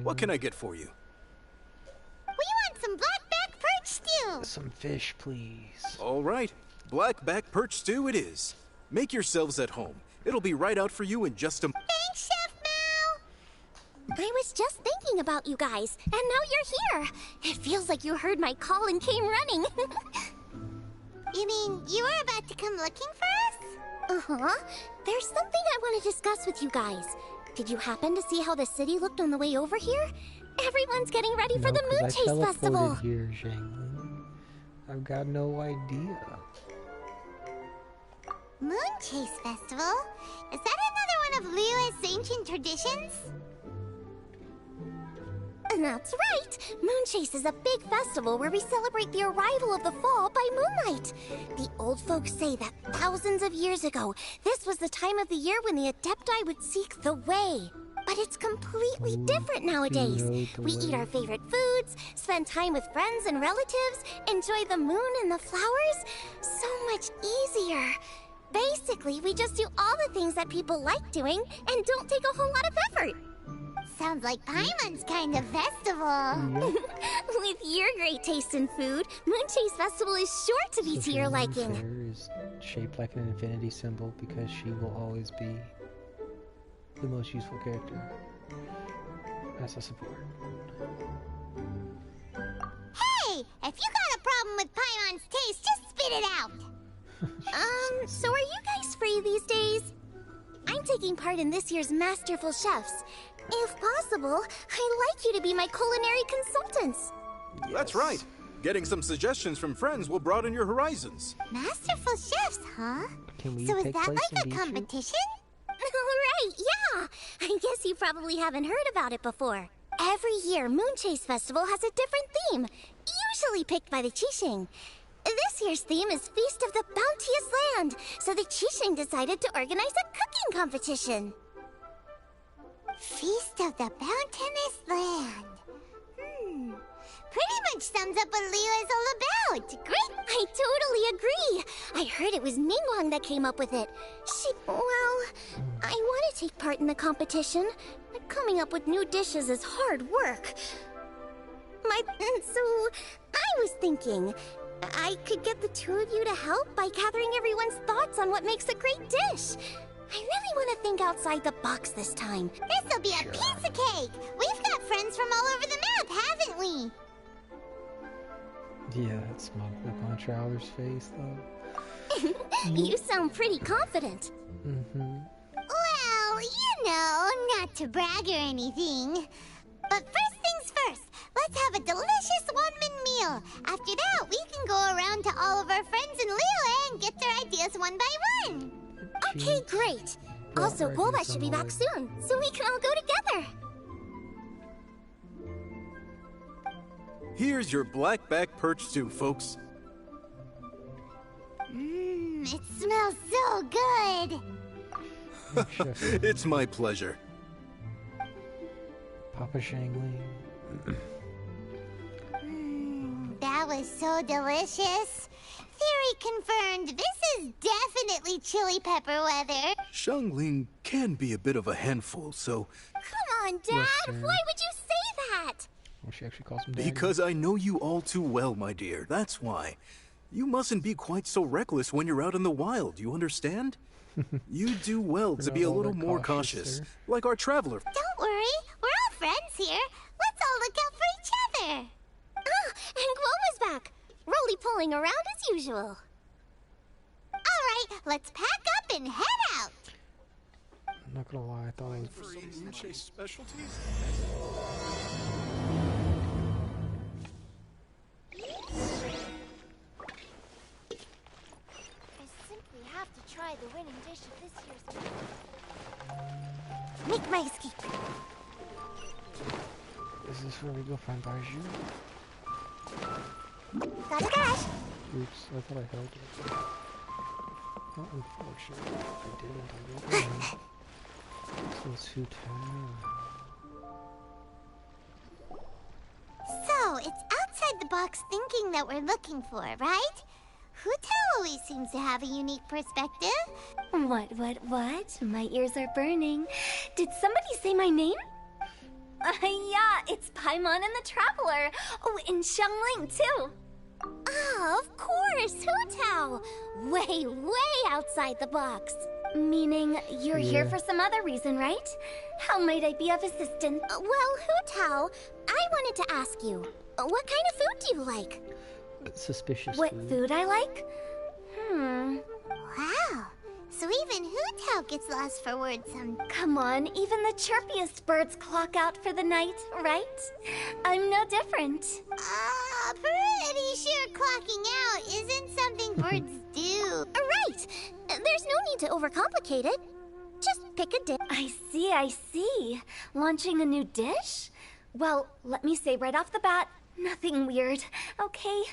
What can I get for you? We want some blackback perch stew! Some fish, please. All right, blackback perch stew it is. Make yourselves at home. It'll be right out for you in just a... Thanks, Chef Mao! I was just thinking about you guys, and now you're here. It feels like you heard my call and came running. You mean you were about to come looking for us? Uh-huh. There's something I want to discuss with you guys. Did you happen to see how the city looked on the way over here? Everyone's getting ready for the Moonchase Festival. Here, Zhang. I've got no idea. Moonchase Festival? Is that another one of Liyue's ancient traditions? That's right! Moonchase is a big festival where we celebrate the arrival of the fall by moonlight. The old folks say that thousands of years ago, this was the time of the year when the Adepti would seek the way. But it's completely different nowadays. We eat our favorite foods, spend time with friends and relatives, enjoy the moon and the flowers. So much easier. Basically, we just do all the things that people like doing and don't take a whole lot of effort. Sounds like Paimon's kind of festival. With your great taste in food, Moonchase Festival is sure to be to your liking. Hair is shaped like an infinity symbol because she will always be the most useful character as a support. Hey! If you got a problem with Paimon's taste, just spit it out! So are you guys free these days? I'm taking part in this year's Masterful Chefs. If possible, I'd like you to be my culinary consultants. Yes. That's right. Getting some suggestions from friends will broaden your horizons. Masterful chefs, huh? So is that like a competition? Right, yeah. I guess you probably haven't heard about it before. Every year, Moonchase Festival has a different theme, usually picked by the Qixing. This year's theme is Feast of the Bounteous Land, so the Qixing decided to organize a cooking competition. Feast of the Bounteous Land. Pretty much sums up what Liyue is all about. Great! I totally agree. I heard it was Ningguang that came up with it. Well, I want to take part in the competition, but coming up with new dishes is hard work. So, I was thinking, I could get the two of you to help by gathering everyone's thoughts on what makes a great dish. I really want to think outside the box this time. This'll be a piece of cake! We've got friends from all over the map, haven't we? Yeah, that smug look on Trowler's face, though. You sound pretty confident. Well, you know, not to brag or anything. But first things first, let's have a delicious one-man meal. After that, we can go around to all of our friends in Liyue and get their ideas one by one. Okay, great. Also, Guoba should be back soon, so we can all go together. Here's your blackback perch stew, folks. It smells so good. It's my pleasure. Papa Shangling. That was so delicious. Theory confirmed. This is definitely chili pepper weather. Xiangling can be a bit of a handful, so... Come on, Dad! Why would you say that? Well, she actually calls him Daddy. Because I know you all too well, my dear. That's why. You mustn't be quite so reckless when you're out in the wild, you understand? You do well to be a little more cautious, like our traveler. Don't worry, we're all friends here. Let's all look out for each other. Ah, and Guoba's back. Roly-poling around as usual. All right, let's pack up and head out. I'm not gonna lie, I thought it was... Moonchase specialties? I simply have to try the winning dish of this year's Make my escape. Is this where we go find Baiju? Got a dash. Oops, I thought I held it. Oh, unfortunately, I didn't. So it's So, it's outside the box thinking that we're looking for, right? Huta always seems to have a unique perspective. What? My ears are burning. Did somebody say my name? Yeah, it's Paimon and the Traveler. Oh, and Xiangling, too. Ah, of course, Hu Tao. Way, way outside the box. Meaning, you're here for some other reason, right? How might I be of assistance? Well, Hu Tao, I wanted to ask you, what kind of food do you like? Suspicious What food I like? Wow. So even Hu Tao gets lost for words sometimes. Come on, even the chirpiest birds clock out for the night, right? I'm no different. Pretty sure clocking out isn't something birds do. Right! There's no need to overcomplicate it. Just pick a dish. I see. Launching a new dish? Well, let me say right off the bat, nothing weird, okay?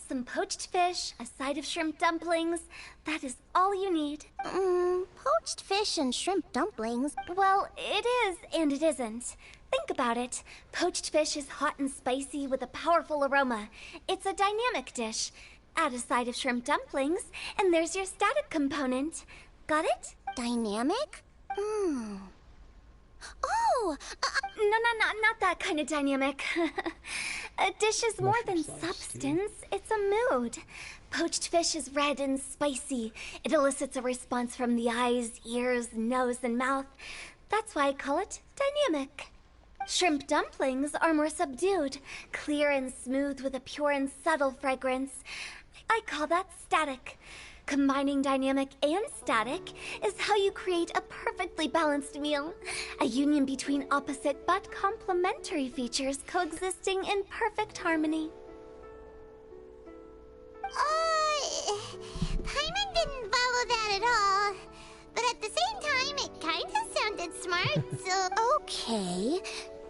Some poached fish, a side of shrimp dumplings. That is all you need. Poached fish and shrimp dumplings? Well, it is and it isn't. Think about it. Poached fish is hot and spicy with a powerful aroma. It's a dynamic dish. Add a side of shrimp dumplings, and there's your static component. Got it? Dynamic? Oh! No, not that kind of dynamic. A dish is more than substance, it's a mood. Poached fish is red and spicy. It elicits a response from the eyes, ears, nose, and mouth. That's why I call it dynamic. Shrimp dumplings are more subdued, clear and smooth with a pure and subtle fragrance. I call that static. Combining dynamic and static is how you create a perfectly balanced meal. A union between opposite but complementary features coexisting in perfect harmony. Paimon didn't follow that at all. But at the same time, it kinda sounded smart, so... Okay.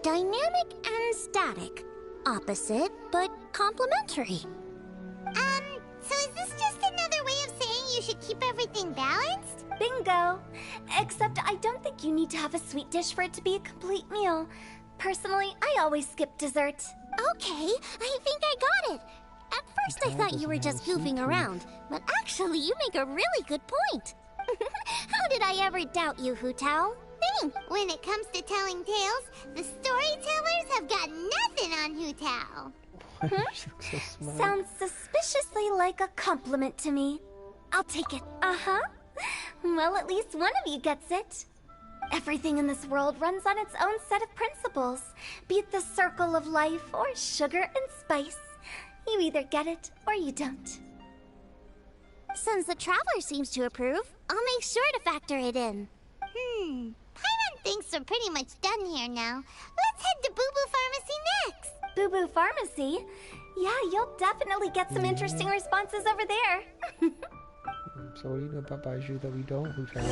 Dynamic and static. Opposite, but complementary. So is this just another way of saying you should keep everything balanced? Bingo! Except I don't think you need to have a sweet dish for it to be a complete meal. Personally, I always skip dessert. Okay, I think I got it. At first I thought you were just goofing around, but actually you make a really good point. How did I ever doubt you, Hu Tao? When it comes to telling tales, the storytellers have got nothing on Hu Tao. So smart. Sounds suspiciously like a compliment to me. I'll take it. Uh-huh. Well, at least one of you gets it. Everything in this world runs on its own set of principles, be it the circle of life or sugar and spice. You either get it or you don't. Since the Traveler seems to approve, I'll make sure to factor it in. Paimon thinks we're pretty much done here now. Let's head to Boo Boo Pharmacy next. Boo Boo Pharmacy? Yeah, you'll definitely get some interesting responses over there. So what do you know about Baiju that we don't? Who found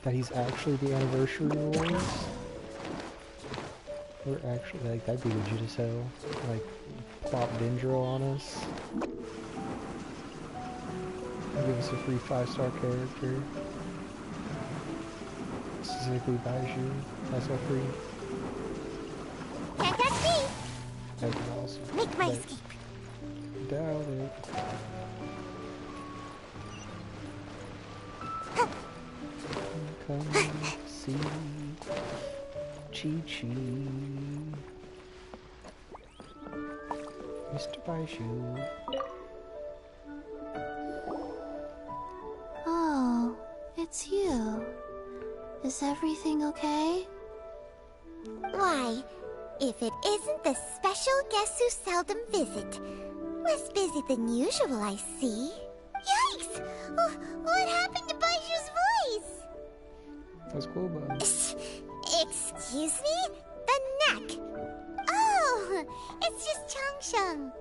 that he's actually the anniversary rewards? Or actually, like, that'd be legit as hell. Like, plop Dendro on us. Give us a free 5-star character. Specifically Baiju. That's all free. Can't catch me! That'd be awesome. Make my But escape. doubt it. Come see Chi-Chi. Mr. Baiju. Oh, it's you. Is everything okay? Why, if it isn't the special guests who seldom visit. Less busy than usual, I see. Yikes! What happened to Baiju's voice? That's cool, bud. Excuse me? The neck. Oh, it's just Changsheng.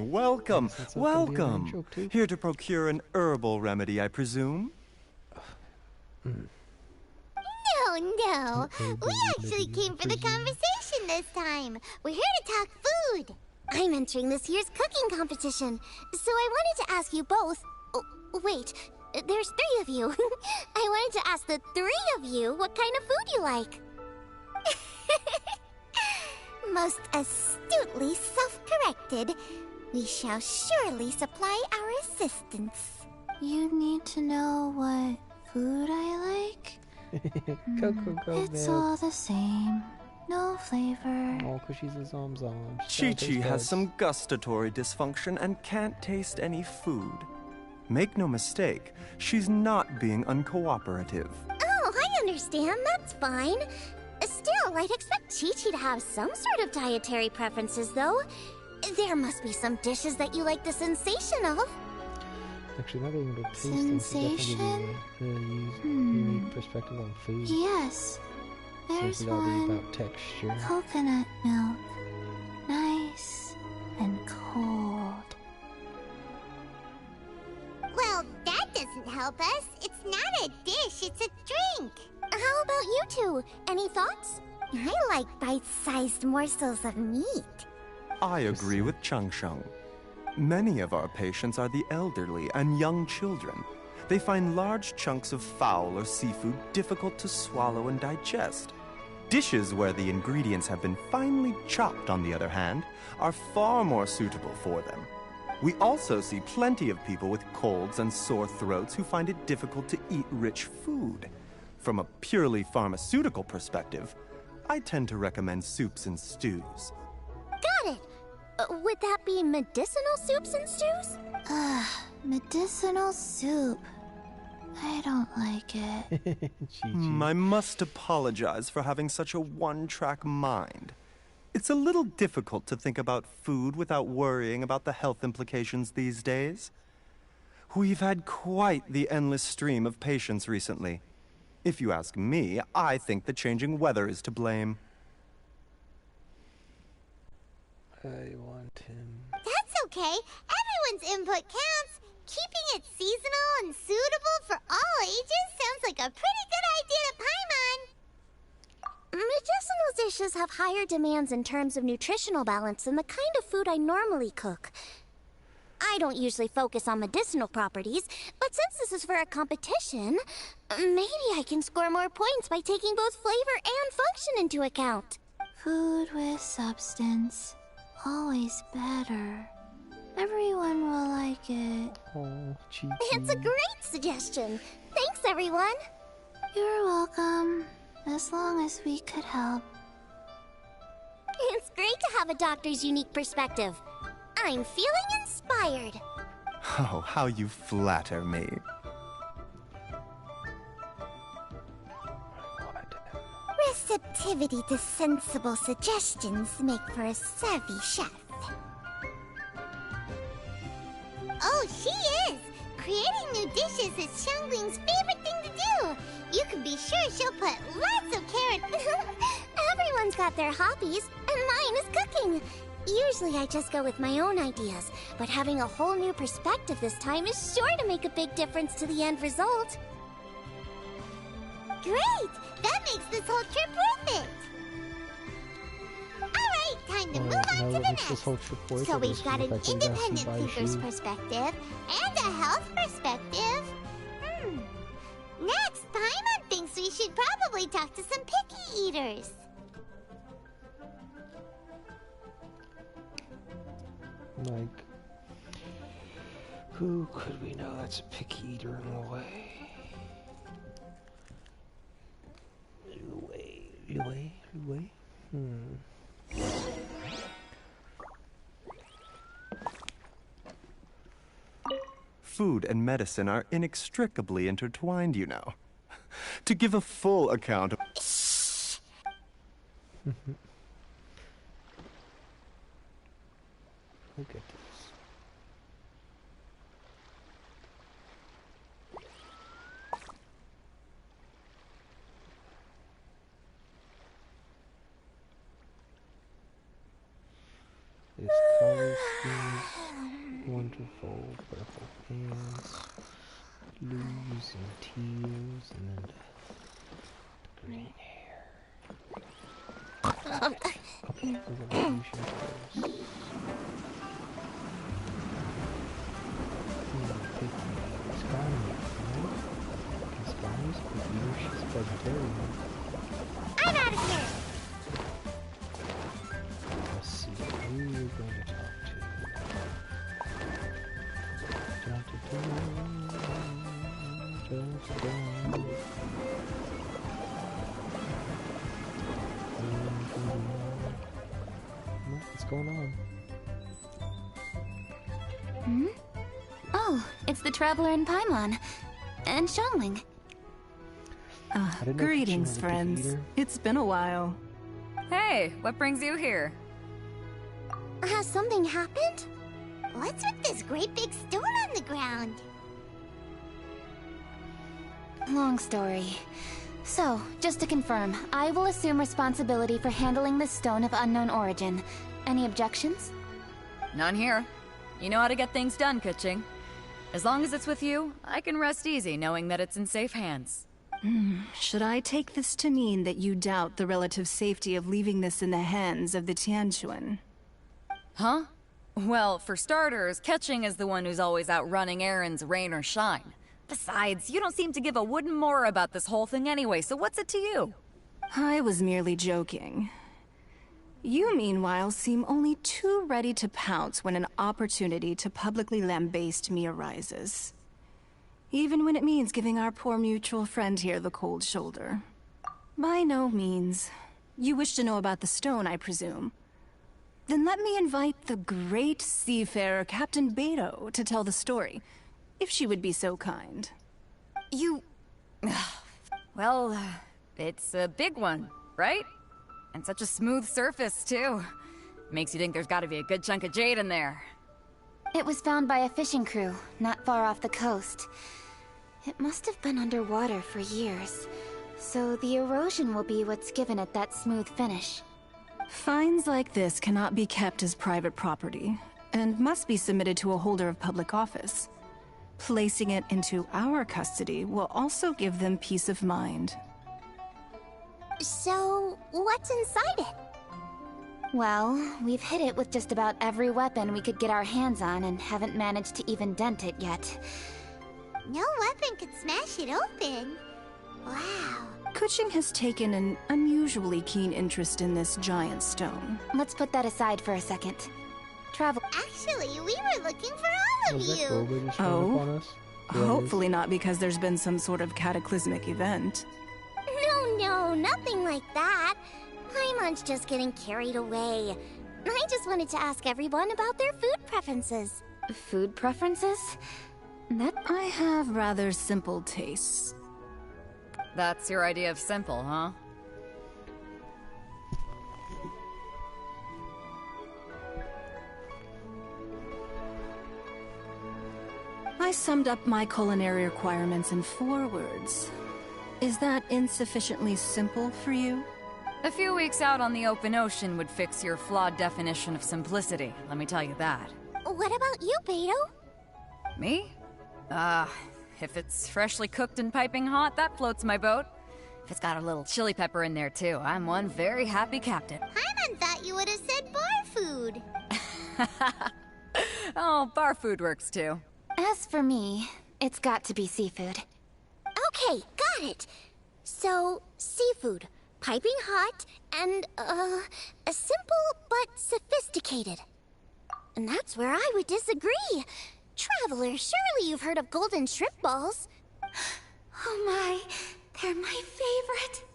Welcome, That's not gonna be a running welcome. joke, too. Here to procure an herbal remedy, I presume? No. We actually came for the conversation this time. We're here to talk food. I'm entering this year's cooking competition, so I wanted to ask you both. Oh, wait, there's 3 of you. I wanted to ask the 3 of you what kind of food you like. Most astutely self-corrected. We shall surely supply our assistance. You need to know what food I like? Cocoa It's milk. all the same. No flavor. Oh, because she's a zom-zom. Chi-Chi has some gustatory dysfunction and can't taste any food. Make no mistake, she's not being uncooperative. Oh, I understand. That's fine. Still, I'd expect Chi-Chi to have some sort of dietary preferences, though. There must be some dishes that you like the sensation of. Actually, not being able to taste things would definitely give you a unique perspective on food. Yes. There's Since it all be one. about texture. Coconut milk. Nice and cold. Well, that doesn't help us. It's not a dish, it's a drink. How about you two? Any thoughts? I like bite-sized morsels of meat. I agree with Chung Sheng. Many of our patients are the elderly and young children. They find large chunks of fowl or seafood difficult to swallow and digest. Dishes where the ingredients have been finely chopped, on the other hand, are far more suitable for them. We also see plenty of people with colds and sore throats who find it difficult to eat rich food. From a purely pharmaceutical perspective, I tend to recommend soups and stews. Got it. Would that be medicinal soups and stews? Medicinal soup. I don't like it. Chi-Chi. I must apologize for having such a one-track mind. It's a little difficult to think about food without worrying about the health implications these days. We've had quite the endless stream of patients recently. If you ask me, I think the changing weather is to blame. I want him. That's okay. Everyone's input counts. Keeping it seasonal and suitable for all ages sounds like a pretty good idea to Paimon. Medicinal dishes have higher demands in terms of nutritional balance than the kind of food I normally cook. I don't usually focus on medicinal properties, but since this is for a competition, maybe I can score more points by taking both flavor and function into account. Food with substance. Always better. Everyone will like it. Oh, Chi-Chi. It's a great suggestion. Thanks, everyone. You're welcome. As long as we could help. It's great to have a doctor's unique perspective. I'm feeling inspired. Oh, how you flatter me. Receptivity to sensible suggestions make for a savvy chef. Oh, she is! Creating new dishes is Xiangling's favorite thing to do. You can be sure she'll put lots of care Everyone's got their hobbies, and mine is cooking. Usually I just go with my own ideas, but having a whole new perspective this time is sure to make a big difference to the end result. Great! That makes this whole trip worth it! Alright, time to move on to the This next. whole trip worth So it we've is got the an fact that we got to independent see by thinker's shoe. perspective and a health perspective. Next, Paimon thinks we should probably talk to some picky eaters. Like, who could we know that's a picky eater in a way? Way? Food and medicine are inextricably intertwined, you know. To give a full account of... Look at this. His color schemes, wonderful purple pants, blues and teals, and then the green hair. Okay, we're gonna use your toes. She's vegetarian. I'm out of here! Let's see who you're going to talk to. going on? Hmm? Oh, it's the Traveler and Paimon. And Xiangling. Greetings, friends. It's been a while. Hey, what brings you here? Has something happened? What's with this great big stone on the ground? Long story. So, just to confirm, I will assume responsibility for handling this stone of unknown origin. Any objections? None here. You know how to get things done, Keqing. As long as it's with you, I can rest easy knowing that it's in safe hands. Should I take this to mean that you doubt the relative safety of leaving this in the hands of the Tianquan? Huh? Well, for starters, Keqing is the one who's always out running errands, rain or shine. Besides, you don't seem to give a wooden more about this whole thing anyway, so what's it to you? I was merely joking. You, meanwhile, seem only too ready to pounce when an opportunity to publicly lambaste me arises. Even when it means giving our poor mutual friend here the cold shoulder. By no means. You wish to know about the stone, I presume. Then let me invite the great seafarer Captain Beto to tell the story, if she would be so kind. You... Well, it's a big one, right? And such a smooth surface, too. Makes you think there's gotta be a good chunk of jade in there. It was found by a fishing crew, not far off the coast. It must have been underwater for years, so the erosion will be what's given it that smooth finish. Finds like this cannot be kept as private property, and must be submitted to a holder of public office. Placing it into our custody will also give them peace of mind. So, what's inside it? Well, we've hit it with just about every weapon we could get our hands on and haven't managed to even dent it yet. No weapon could smash it open. Wow. Keqing has taken an unusually keen interest in this giant stone. Let's put that aside for a second. Travel. Actually, we were looking for all of Was that you. Grover just running up on us? Yeah, it is. Hopefully not because there's been some sort of cataclysmic event. No, nothing like that. Paimon's just getting carried away. I just wanted to ask everyone about their food preferences. Food preferences? That I have rather simple tastes. That's your idea of simple, huh? I summed up my culinary requirements in 4 words. Is that insufficiently simple for you? A few weeks out on the open ocean would fix your flawed definition of simplicity, let me tell you that. What about you, Beto? Me? If it's freshly cooked and piping hot, that floats my boat. If it's got a little chili pepper in there too, I'm one very happy captain. Paimon thought you would have said bar food. Oh, bar food works too. As for me, it's got to be seafood. Okay, got it. So, seafood, piping hot, and, simple but sophisticated. And that's where I would disagree. Traveler, surely you've heard of golden shrimp balls. Oh my, they're my favorite.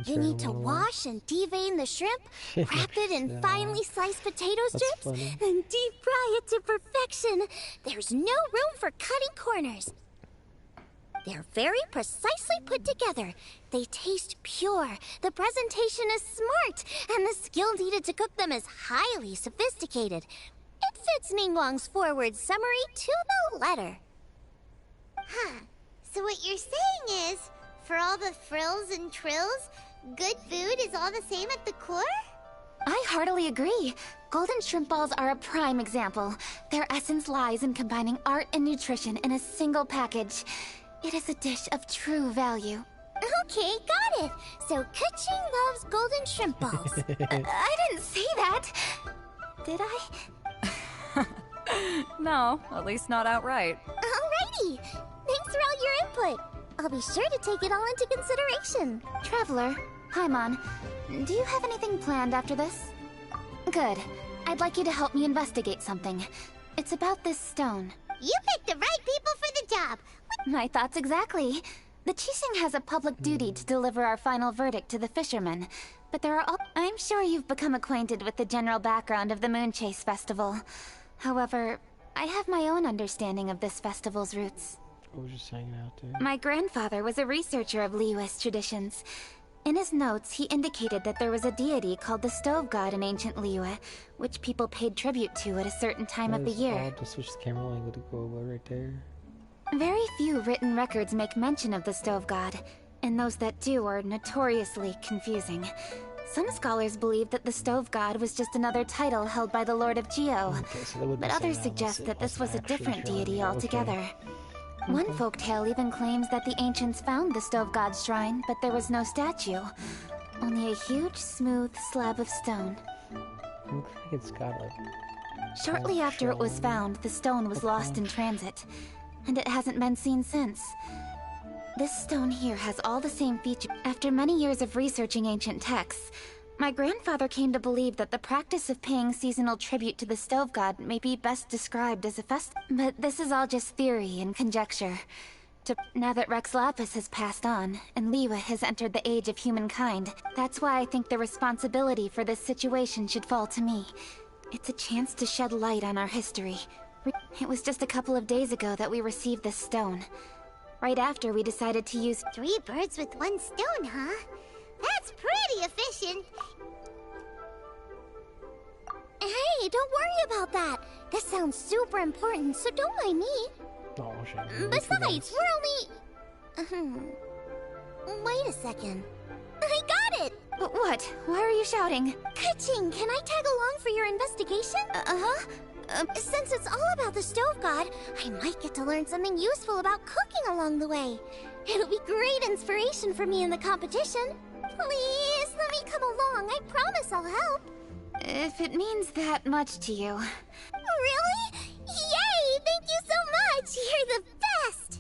You need to wash and devein the shrimp, wrap it in finely sliced potato strips, and deep fry it to perfection. There's no room for cutting corners. They're very precisely put together. They taste pure, the presentation is smart, and the skill needed to cook them is highly sophisticated. It fits Ningguang's forward summary to the letter. Huh. So what you're saying is, for all the frills and trills, good food is all the same at the core? I heartily agree. Golden shrimp balls are a prime example. Their essence lies in combining art and nutrition in a single package. It is a dish of true value. Okay, got it. So Keqing loves golden shrimp balls. I didn't say that. Did I? No, at least not outright. Alrighty. Thanks for all your input. I'll be sure to take it all into consideration. Traveler, Paimon, do you have anything planned after this? Good. I'd like you to help me investigate something. It's about this stone. You picked the right people for the job. My thoughts exactly. The Qixing has a public duty to deliver our final verdict to the fishermen. but there are I'm sure you've become acquainted with the general background of the Moonchase Festival. However, I have my own understanding of this festival's roots. I was just hanging out there. My grandfather was a researcher of Liyue's traditions. In his notes, he indicated that there was a deity called the Stove God in ancient Liyue, which people paid tribute to at a certain time of the year. I'll just switch the camera angle to go away right there. Very few written records make mention of the Stove God, and those that do are notoriously confusing. Some scholars believe that the Stove God was just another title held by the Lord of Geo, Okay, so that would be but others saying suggest that this was a actually different showing deity you. altogether. Okay. One folktale even claims that the ancients found the Stove God's shrine, but there was no statue. Only a huge, smooth slab of stone. Looks like it's got like... Shortly after it was found, the stone was lost in transit, and it hasn't been seen since. This stone here has all the same features. After many years of researching ancient texts, my grandfather came to believe that the practice of paying seasonal tribute to the Stove God may be best described as a but this is all just theory and conjecture. Now that Rex Lapis has passed on, and Liyue has entered the age of humankind, that's why I think the responsibility for this situation should fall to me. It's a chance to shed light on our history. It was just a couple of days ago that we received this stone. Right after we decided to use 3 birds with 1 stone, huh? That's pretty efficient. Hey, don't worry about that. This sounds super important, so don't mind me. Oh, shit. Besides, we're only... Wait a second. I got it! What? Why are you shouting? Ka-ching, can I tag along for your investigation? Uh-huh. Since it's all about the Stove God, I might get to learn something useful about cooking along the way. It'll be great inspiration for me in the competition. Please, let me come along. I promise I'll help. If it means that much to you. Really? Yay! Thank you so much! You're the best!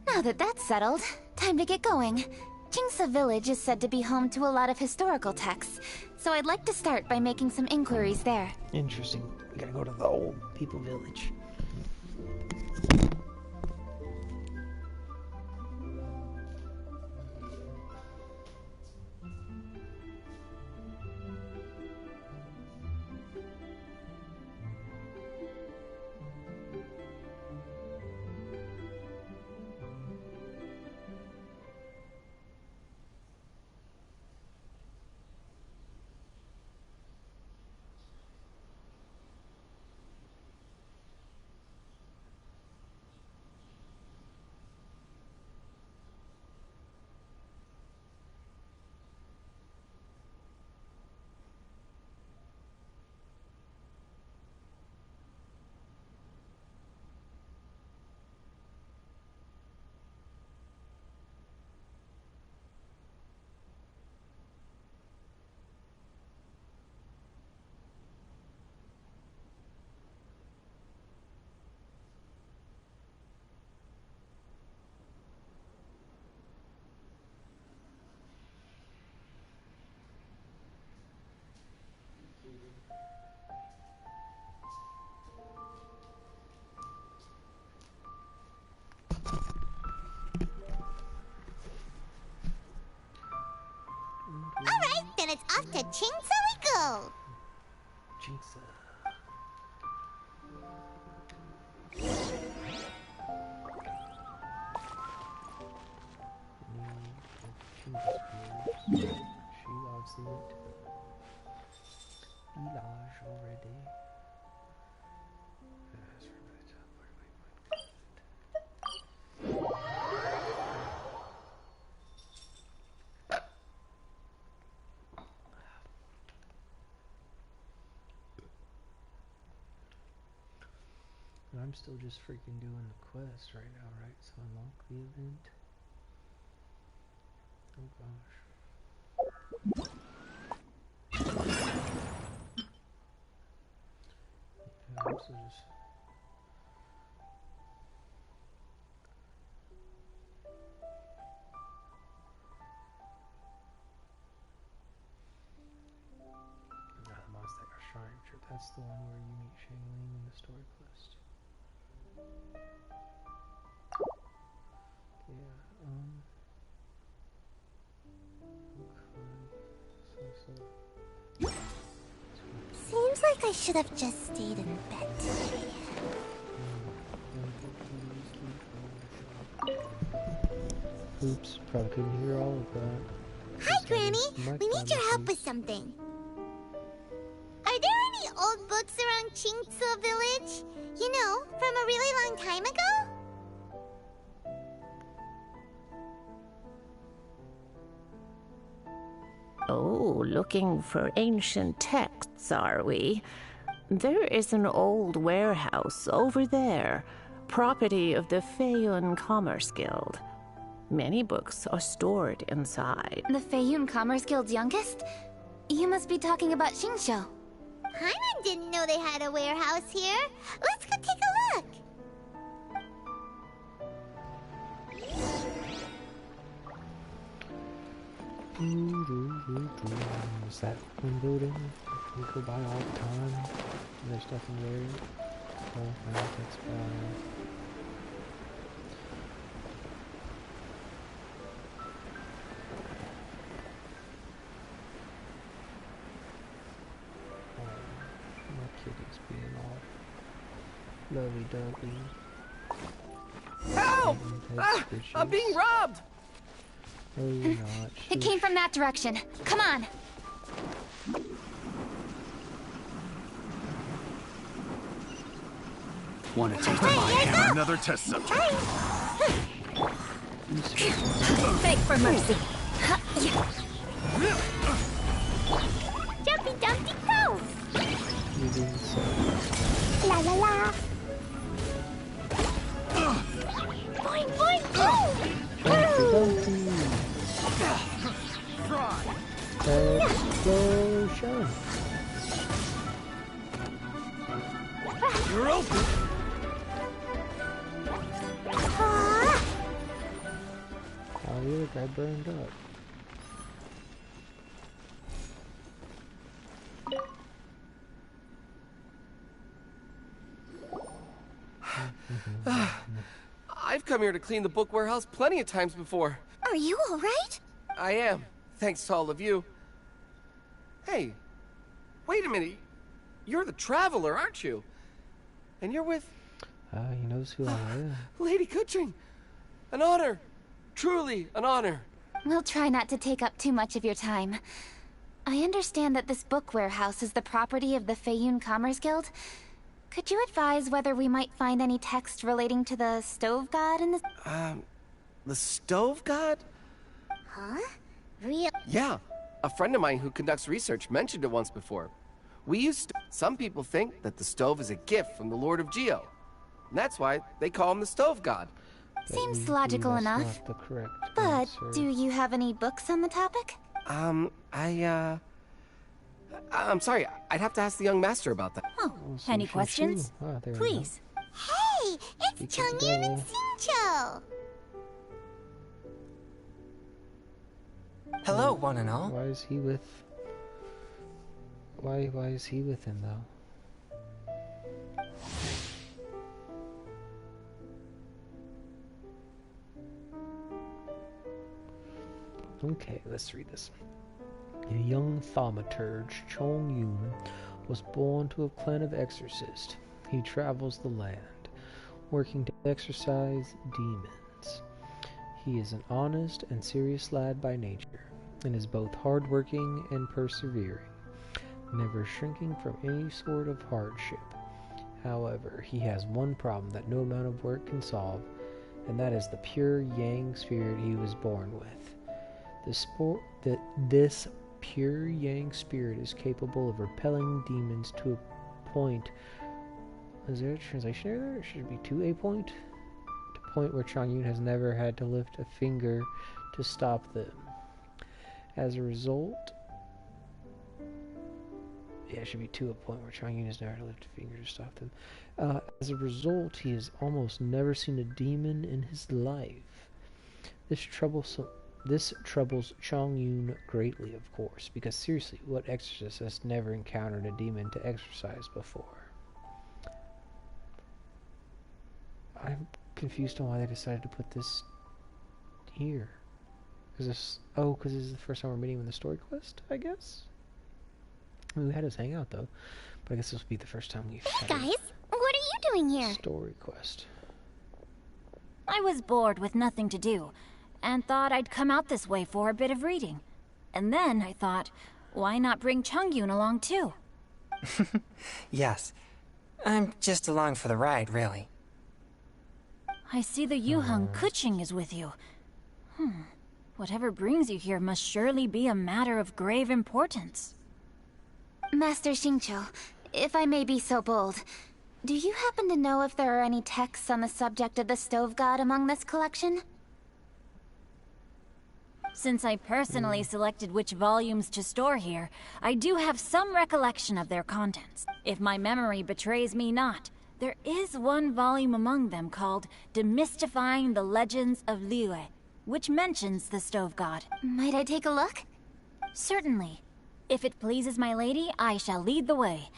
Now that that's settled, time to get going. Jingsa Village is said to be home to a lot of historical texts, so I'd like to start by making some inquiries there. Interesting. We gotta go to the old people village. Alright, then it's off to Chingsa we go. Jingsa. She loves it. Village already. That's right. I'm still just freaking doing the quest right now, right? So unlock the event. Oh gosh. Yeah, I'm still just... Now the Monster Shrine, sure, that's the one where you meet Shangling in the story quest. Yeah, okay. Seems like I should have just stayed in bed today. Oops, probably couldn't hear all of that. Hi, Granny. We need your help with something. Are there any old books around Chingsu village? You know, from a really long time ago? Oh, looking for ancient texts, are we? There is an old warehouse over there, property of the Feiyun Commerce Guild. Many books are stored inside. The Feiyun Commerce Guild's youngest? You must be talking about Xingqiu. Paimon didn't know they had a warehouse here. Let's go take a look. Is that one building we go by all the time? There's nothing there. Oh, I think that's my kitty's being all lovey-dovey. Help! I'm being robbed! Oh, you're not. It came from that direction. Come on! Want to taste of my hand? Another test subject. Beg for mercy. Jumpy Dumpty go! You're doing so. La la la. Boing boing boom! Explosion! You're open! Oh, the other guy burned up. I've come here to clean the book warehouse plenty of times before. Are you alright? I am, thanks to all of you. Hey, wait a minute. You're the traveler, aren't you? And you're with... He knows who I am. Lady Kuching. An honor. Truly an honor. We'll try not to take up too much of your time. I understand that this book warehouse is the property of the Feiyun Commerce Guild. Could you advise whether we might find any text relating to the stove god in this? The stove god? Huh? Real? Yeah. A friend of mine who conducts research mentioned it once before. We used to... Some people think that the stove is a gift from the Lord of Geo. And that's why they call him the stove god. Seems logical That's enough. not the correct But answer. do you have any books on the topic? I'm sorry, I'd have to ask the young master about that. Oh, So any Shu questions? Shu. Ah, there we go. Please. Hey, it's Speak of the Chongyun and devil. Xingqiu. Hello, one and all. Why is he with... Why is he with him, though? Okay, let's read this. A young thaumaturge, Chong Yun, was born to a clan of exorcists. He travels the land, working to exorcise demons. He is an honest and serious lad by nature, and is both hard-working and persevering, never shrinking from any sort of hardship. However, he has one problem that no amount of work can solve, and that is the pure Yang spirit he was born with. This pure Yang spirit is capable of repelling demons to a point. Is there a translation error there? It should be to a point. To a point where Chongyun has never had to lift a finger to stop them. As a result, it should be to a point where Chongyun has never had to lift a finger to stop them. As a result, he has almost never seen a demon in his life. This troubles Chongyun greatly, of course, because seriously, what exorcist has never encountered a demon to exorcise before? I'm confused on why they decided to put this here. Is this... Oh, because this is the first time we're meeting him in the story quest, I guess? We had us hang out though, but I guess this will be the first time we've Hey had guys, what are you doing a here? story quest. I was bored with nothing to do, and thought I'd come out this way for a bit of reading. And then I thought, why not bring Chungyun along too? Yes. I'm just along for the ride, really. I see the Yuheng Kuching is with you. Whatever brings you here must surely be a matter of grave importance. Master Xingqiu, if I may be so bold, do you happen to know if there are any texts on the subject of the Stove God among this collection? Since I personally selected which volumes to store here, I do have some recollection of their contents. If my memory betrays me not, there is one volume among them called Demystifying the Legends of Liyue, which mentions the Stove God. Might I take a look? Certainly. If it pleases my lady, I shall lead the way.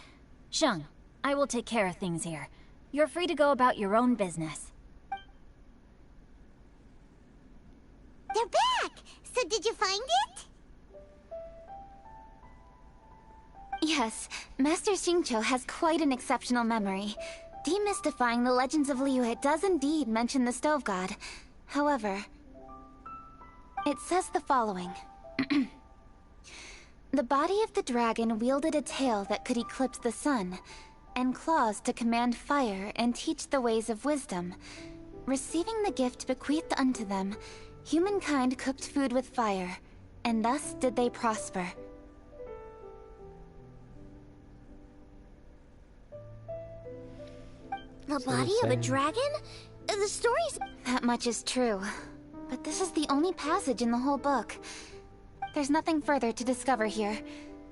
Sheng, I will take care of things here. You're free to go about your own business. They're back! So did you find it? Yes, Master Xingqiu has quite an exceptional memory. Demystifying the Legends of Liyue does indeed mention the Stove God. However, it says the following. The body of the dragon wielded a tail that could eclipse the sun, and claws to command fire and teach the ways of wisdom. Receiving the gift bequeathed unto them, humankind cooked food with fire, and thus did they prosper. The body of a dragon? The story's... That much is true. But this is the only passage in the whole book. There's nothing further to discover here.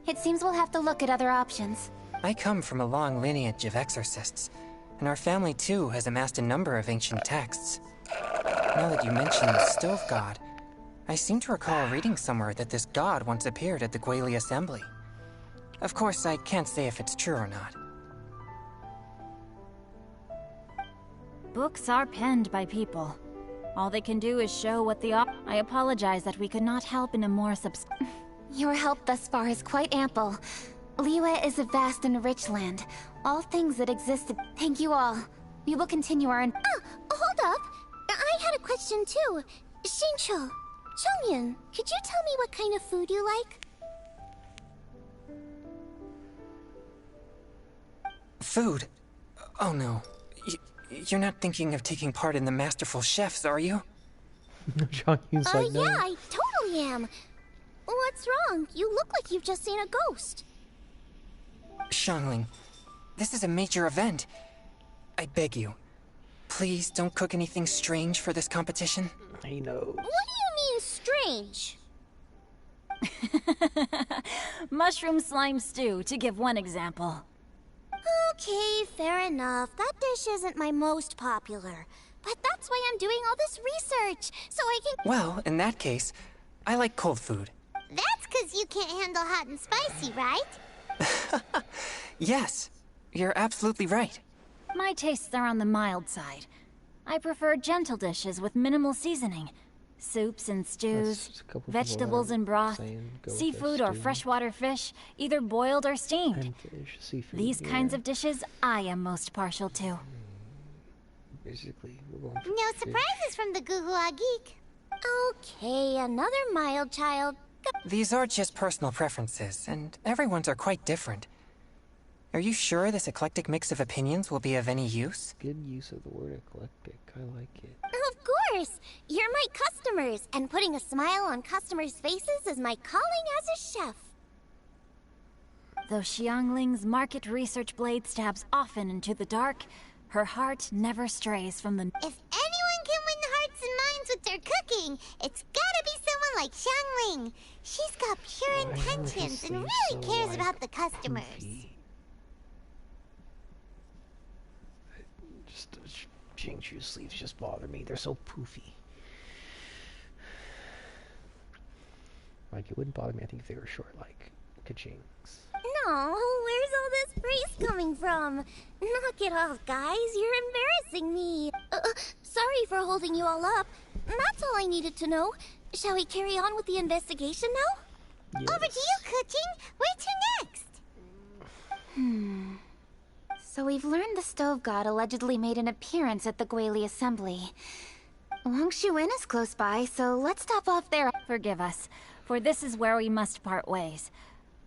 It seems we'll have to look at other options. I come from a long lineage of exorcists, and our family too has amassed a number of ancient texts. Now that you mention the Stove God, I seem to recall reading somewhere that this god once appeared at the Guili Assembly. Of course, I can't say if it's true or not. Books are penned by people. All they can do is show what the I apologize that we could not help in a more Your help thus far is quite ample. Liyue is a vast and rich land. All things that existed. Thank you all. We will continue our... hold up. I had a question too. Xingqiu, Chongyun, could you tell me what kind of food you like? Food? Oh no. You're not thinking of taking part in the Masterful Chefs, are you? Chongyun's like, no. Yeah, I totally am. What's wrong? You look like you've just seen a ghost. Xiangling, this is a major event. I beg you, please don't cook anything strange for this competition. I know. What do you mean, strange? Mushroom slime stew, to give one example. Okay, fair enough. That dish isn't my most popular. But that's why I'm doing all this research, so I can... Well, in that case, I like cold food. That's because you can't handle hot and spicy, right? Yes, you're absolutely right. My tastes are on the mild side. I prefer gentle dishes with minimal seasoning. Soups and stews, vegetables and broth, seafood or freshwater fish, either boiled or steamed. These kinds of dishes I am most partial to. Basically, we're going for No surprises from the Gugua Geek. Okay, another mild child. These are just personal preferences, and everyone's are quite different. Are you sure this eclectic mix of opinions will be of any use? Good use of the word eclectic. I like it. Of course! You're my customers, and putting a smile on customers' faces is my calling as a chef. Though Xiangling's market research blade stabs often into the dark, her heart never strays from the... If anyone can win hearts and minds with their cooking, it's gotta be someone like Xiangling. She's got pure intentions and really cares about the customers. Xingqiu's sleeves just bother me. They're so poofy. Like, it wouldn't bother me, I think, if they were short, like Kaching's. No, where's all this praise coming from? Knock it off, guys. You're embarrassing me. Sorry for holding you all up. That's all I needed to know. Shall we carry on with the investigation now? Yes. Over to you, Kuching. Where to next? we've learned the Stove God allegedly made an appearance at the Guili Assembly. Wangshu Inn is close by, so let's stop off there. Forgive us, for this is where we must part ways.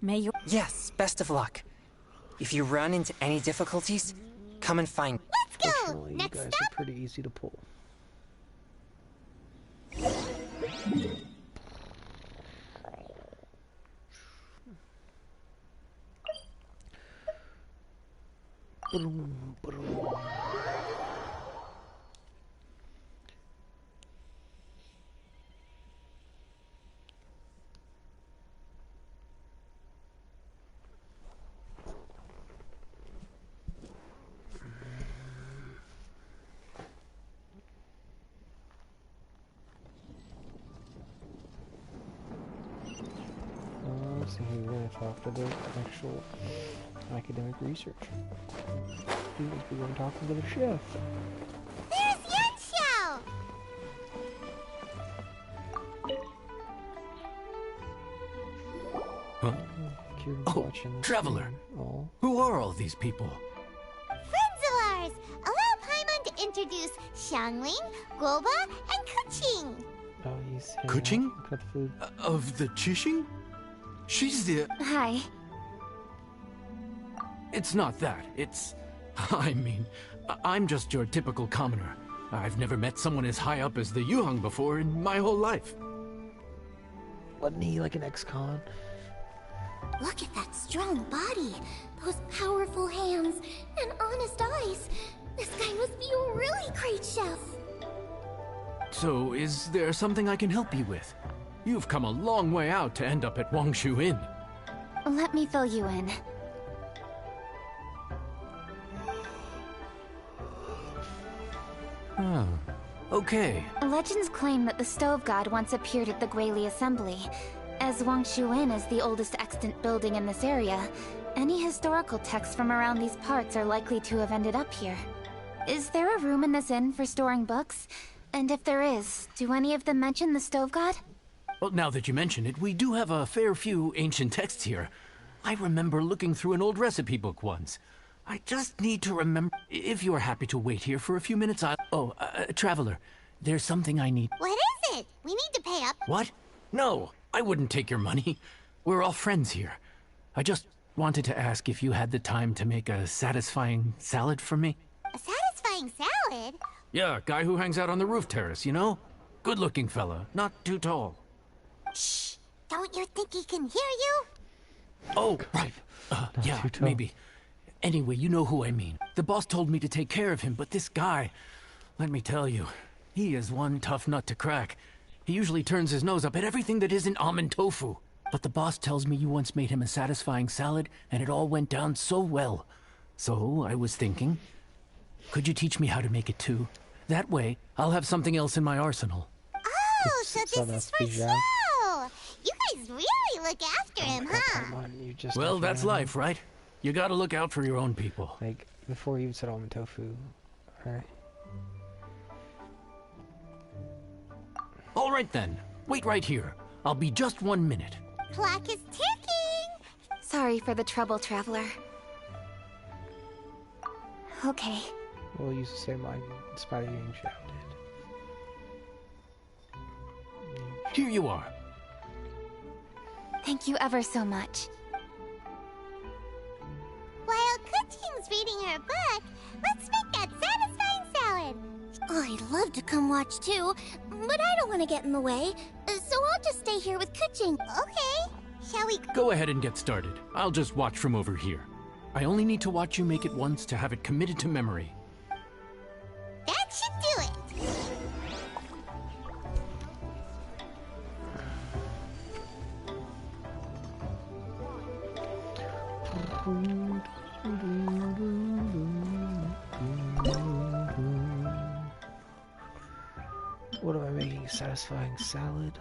May you— Yes, best of luck. If you run into any difficulties, come and find— Let's go! Fortunately, Next you guys stop? are pretty easy to pull. So we're going to talk to the actual academic research. We're going to talk to the chef. There's Yanxiao! Huh? Oh, Traveler! Oh. Who are all these people? Friends of ours! Allow Paimon to introduce Xiangling, Guoba, and Kuching! Oh, he's Kuching? Cut food. Of the Chishing? She's the... Hi. It's not that. It's... I mean, I'm just your typical commoner. I've never met someone as high up as the Yuheng before in my whole life. Wasn't he like an ex-con? Look at that strong body, those powerful hands, and honest eyes. This guy must be a really great chef. So, is there something I can help you with? You've come a long way out to end up at Wangshu Inn. Let me fill you in. Oh, okay. Legends claim that the Stove God once appeared at the Guili Assembly. As Wangshu Inn is the oldest extant building in this area, any historical texts from around these parts are likely to have ended up here. Is there a room in this inn for storing books? And if there is, do any of them mention the Stove God? Well, now that you mention it, we do have a fair few ancient texts here. I remember looking through an old recipe book once. I just need to remember... If you're happy to wait here for a few minutes, I'll... Oh, Traveler, there's something I need... What is it? We need to pay up. What? No, I wouldn't take your money. We're all friends here. I just wanted to ask if you had the time to make a satisfying salad for me. A satisfying salad? Yeah, guy who hangs out on the roof terrace, you know? Good-looking fella, not too tall. Shh! Don't you think he can hear you? Oh, right. Yeah, maybe. Anyway, you know who I mean. The boss told me to take care of him, but this guy, let me tell you, he is one tough nut to crack. He usually turns his nose up at everything that isn't almond tofu. But the boss tells me you once made him a satisfying salad, and it all went down so well. So, I was thinking, could you teach me how to make it too? That way, I'll have something else in my arsenal. Oh, so this is for show! You guys really look after him, huh? Well, that's life, right? You gotta look out for your own people. Like, before you even said almond tofu, alright? Alright then, wait right here. I'll be just 1 minute. Clock is ticking! Sorry for the trouble, Traveler. Okay. Well, you used to say mine, in spite of you being shouted. Here you are. Thank you ever so much. While Kuching's reading her book, let's make that satisfying salad. I'd love to come watch too, but I don't want to get in the way, so I'll just stay here with Kuching. Okay, shall we? Go ahead and get started. I'll just watch from over here. I only need to watch you make it once to have it committed to memory. That should do it. What am I making? Satisfying salad?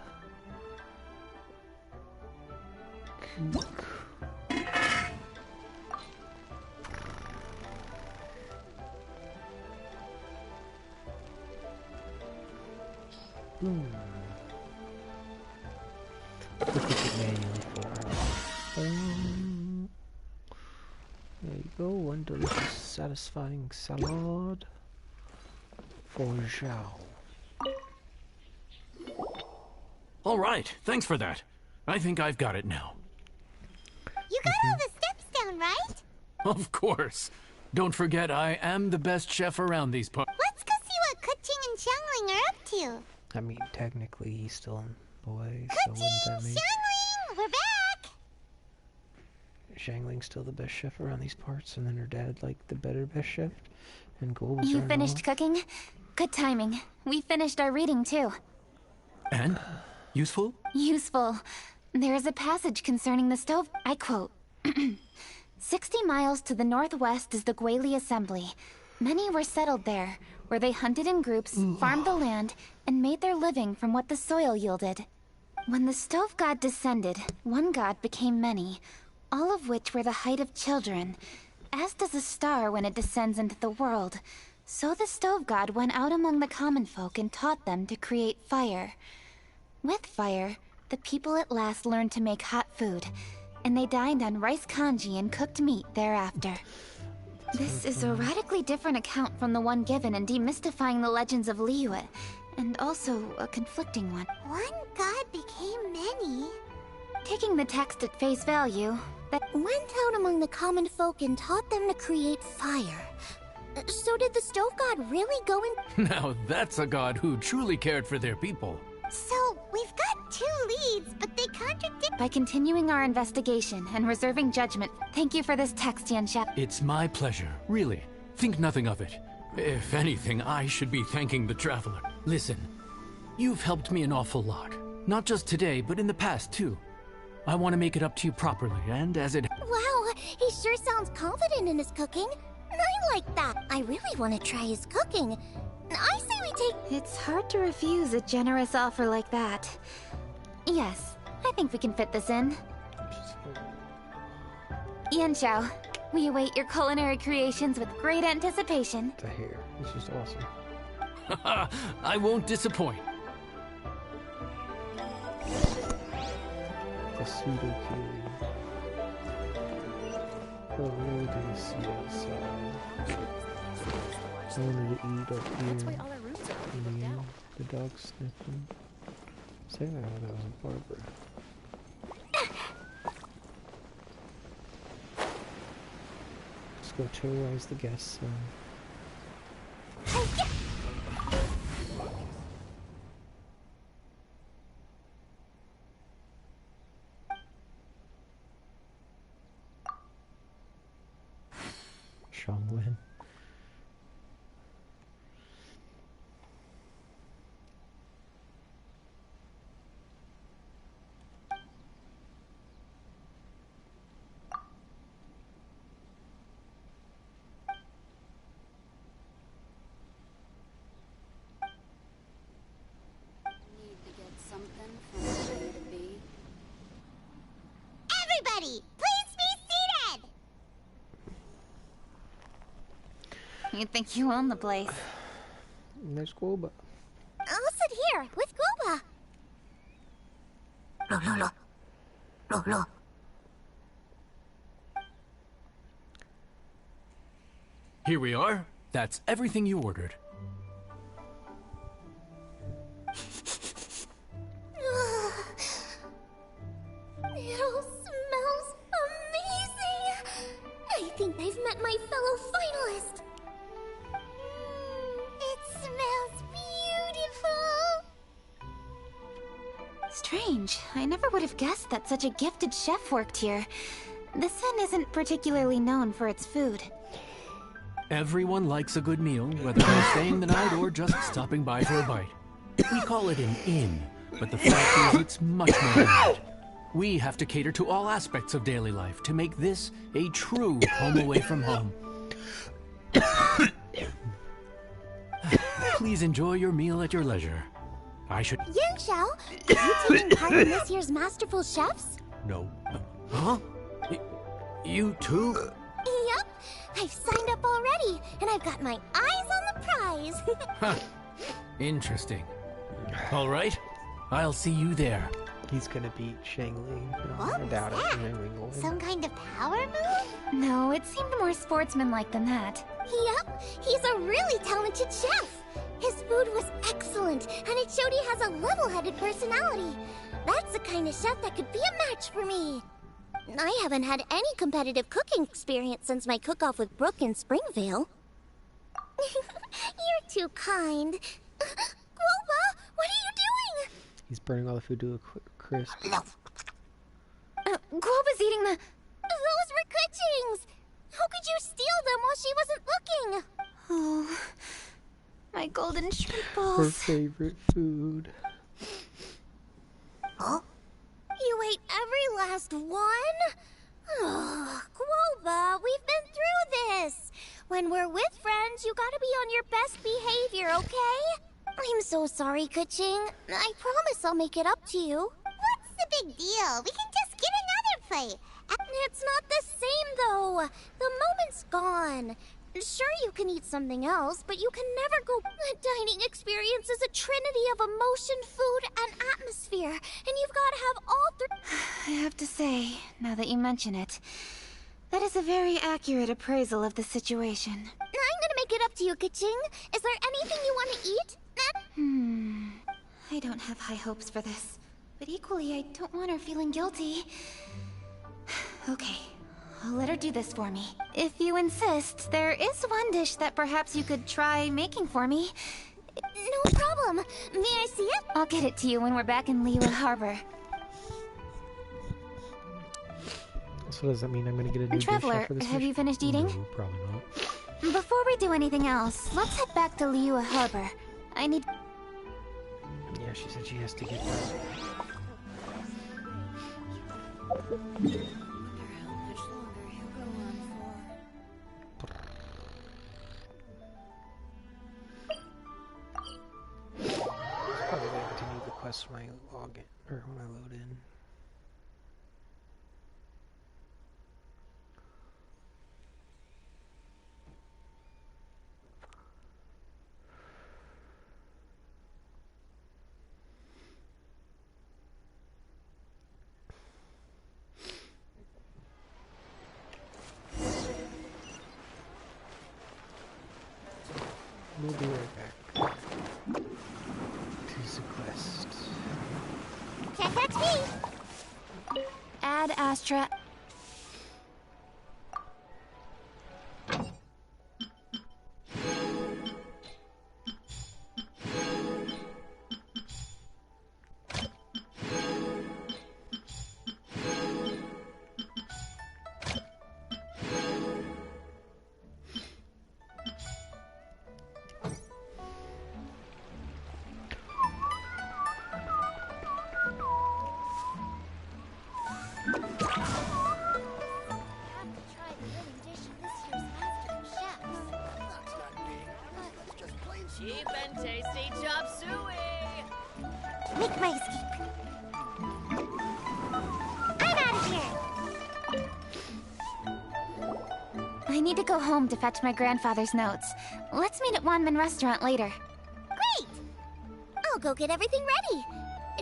There you go. One delicious, satisfying salad for Zhao. All right, thanks for that. I think I've got it now. You got all the steps down, right? Of course. Don't forget, I am the best chef around these parts. Let's go see what Kuching and Xiangling are up to. I mean, technically, he's still a boy, so Kuching! wouldn't that mean Xiangling! We're back! Xiangling's still the best chef around these parts, and then her dad, like, the best chef, and Gold was You finished cooking? Good timing. We finished our reading, too. And? Useful? Useful. There is a passage concerning the stove. I quote, 60 miles to the northwest is the Guili Assembly. Many were settled there, where they hunted in groups, farmed the land, and made their living from what the soil yielded. When the stove god descended, one god became many, all of which were the height of children. As does a star when it descends into the world, so the stove god went out among the common folk and taught them to create fire. With fire, the people at last learned to make hot food, and they dined on rice congee and cooked meat thereafter. This is a radically different account from the one given in demystifying the legends of Liyue, and also a conflicting one. One god became many. Taking the text at face value, that went out among the common folk and taught them to create fire. So did the stove god really go in? Now that's a god who truly cared for their people. So, we've got 2 leads, but they contradict. By continuing our investigation and reserving judgment, thank you for this text, Yanshep. It's my pleasure, really. Think nothing of it. If anything, I should be thanking the traveler. Listen, you've helped me an awful lot. Not just today, but in the past, too. I want to make it up to you properly, and as it... Wow, he sure sounds confident in his cooking. I like that. I really want to try his cooking. I say we take... It's hard to refuse a generous offer like that. Yes, I think we can fit this in. Yanxiao, we await your culinary creations with great anticipation. The hair. It's just awesome. I won't disappoint. The pseudo Kiri. Oh, really didn't see outside. I wanted to eat up here. The dog sniffing. Say that was a barber. Let's go terrorize the guests. Shangwen. Everybody, please be seated! You think you own the place? There's Guoba. I'll sit here with Guoba. Lo. Here we are. That's everything you ordered. It all smells amazing! I think I've met my fellow finalist! It smells beautiful! Strange. I never would have guessed that such a gifted chef worked here. This inn isn't particularly known for its food. Everyone likes a good meal, whether they're staying the night or just stopping by for a bite. We call it an inn, but the fact is it's much more than that. We have to cater to all aspects of daily life to make this a true home away from home. Please enjoy your meal at your leisure. I should... Yanxiao, are you taking part in this year's Masterful Chefs? No. Huh? You too? Yup, I've signed up already, and I've got my eyes on the prize. Huh. Interesting. All right, I'll see you there. He's gonna beat Shangling. What I doubt it. was that? Shangling will win. Some kind of power move? No, it seemed more sportsmanlike than that. Yep, he's a really talented chef. His food was excellent, and it showed he has a level-headed personality. That's the kind of chef that could be a match for me. I haven't had any competitive cooking experience since my cook-off with Brooke in Springvale. You're too kind. Guoba, what are you doing? He's burning all the food to a crisp. Guoba's eating the... Those were Kuching's! How could you steal them while she wasn't looking? Oh, my golden shrimp balls. Her favorite food. Huh? You ate every last one? Oh, Guoba, we've been through this. When we're with friends, you gotta be on your best behavior, okay? I'm so sorry, Kuching. I promise I'll make it up to you. What's the big deal? We can just get another plate. It's not the same, though. The moment's gone. Sure, you can eat something else, but you can never go... A dining experience is a trinity of emotion, food, and atmosphere, and you've got to have all three... I have to say, now that you mention it, that is a very accurate appraisal of the situation. I'm gonna make it up to you, Kuching. Is there anything you want to eat? I don't have high hopes for this, but equally I don't want her feeling guilty. Okay, I'll let her do this for me. If you insist, there is one dish that perhaps you could try making for me. No problem. May I see it? I'll get it to you when we're back in Liyue Harbor. So does that mean I'm gonna get a new Traveler, dish after this have mission? you finished eating? No, probably not. Before we do anything else, let's head back to Liyue Harbor. I need... Yeah, she said she has to get that. Probably gonna continue the quest when I log in, or when I load in. We'll be right back. To the quest. Can't catch me! Add Astra... Cheap and tasty chop suey! Make my escape. I'm out of here! I need to go home to fetch my grandfather's notes. Let's meet at Wanman Restaurant later. Great! I'll go get everything ready.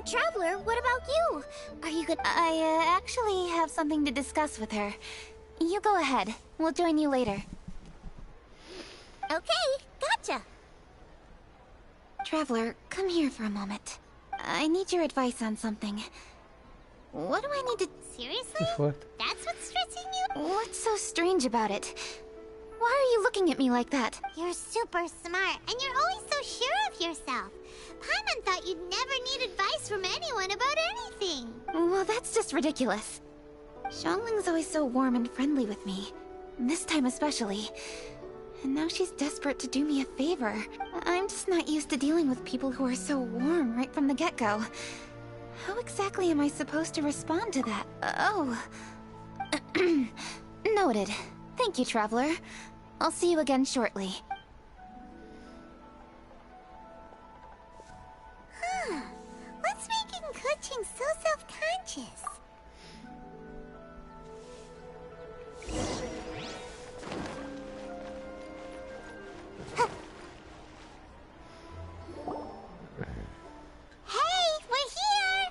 Traveler, what about you? Are you good? I actually have something to discuss with her. You go ahead. We'll join you later. Okay, gotcha. Traveler, come here for a moment. I need your advice on something. What do I need to... Seriously? What? That's what's stressing you? What's so strange about it? Why are you looking at me like that? You're super smart, and you're always so sure of yourself. Paimon thought you'd never need advice from anyone about anything. Well, that's just ridiculous. Xiangling's always so warm and friendly with me. This time especially. And now she's desperate to do me a favor. I'm just not used to dealing with people who are so warm right from the get-go. How exactly am I supposed to respond to that? Oh. Noted. Thank you, Traveler. I'll see you again shortly. Huh. What's making Kuching so self-conscious? Hey, we're here!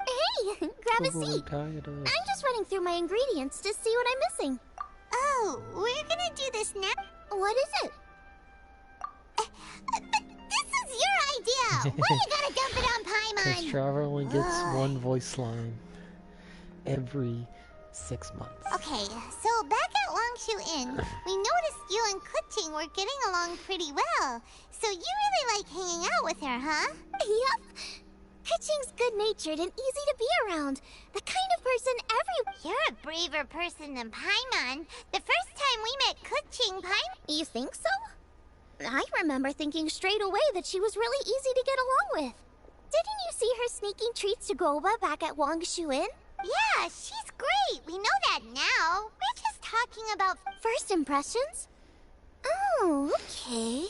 Hey, grab a seat. I'm just running through my ingredients to see what I'm missing. Oh, we're gonna do this now. What is it? But this is your idea. Why you gotta dump it on Paimon? Because Traveler only gets one voice line every 6 months. Okay, so back at Longshu Inn, we noticed you and Kuching were getting along pretty well. So you really like hanging out with her, huh? Yup. Kuching's good-natured and easy to be around. The kind of person You're a braver person than Paimon. The first time we met Kuching, You think so? I remember thinking straight away that she was really easy to get along with. Didn't you see her sneaking treats to Goba back at Longshu Inn? Yeah, she's great. We know that now. We're just talking about first impressions? Oh, okay.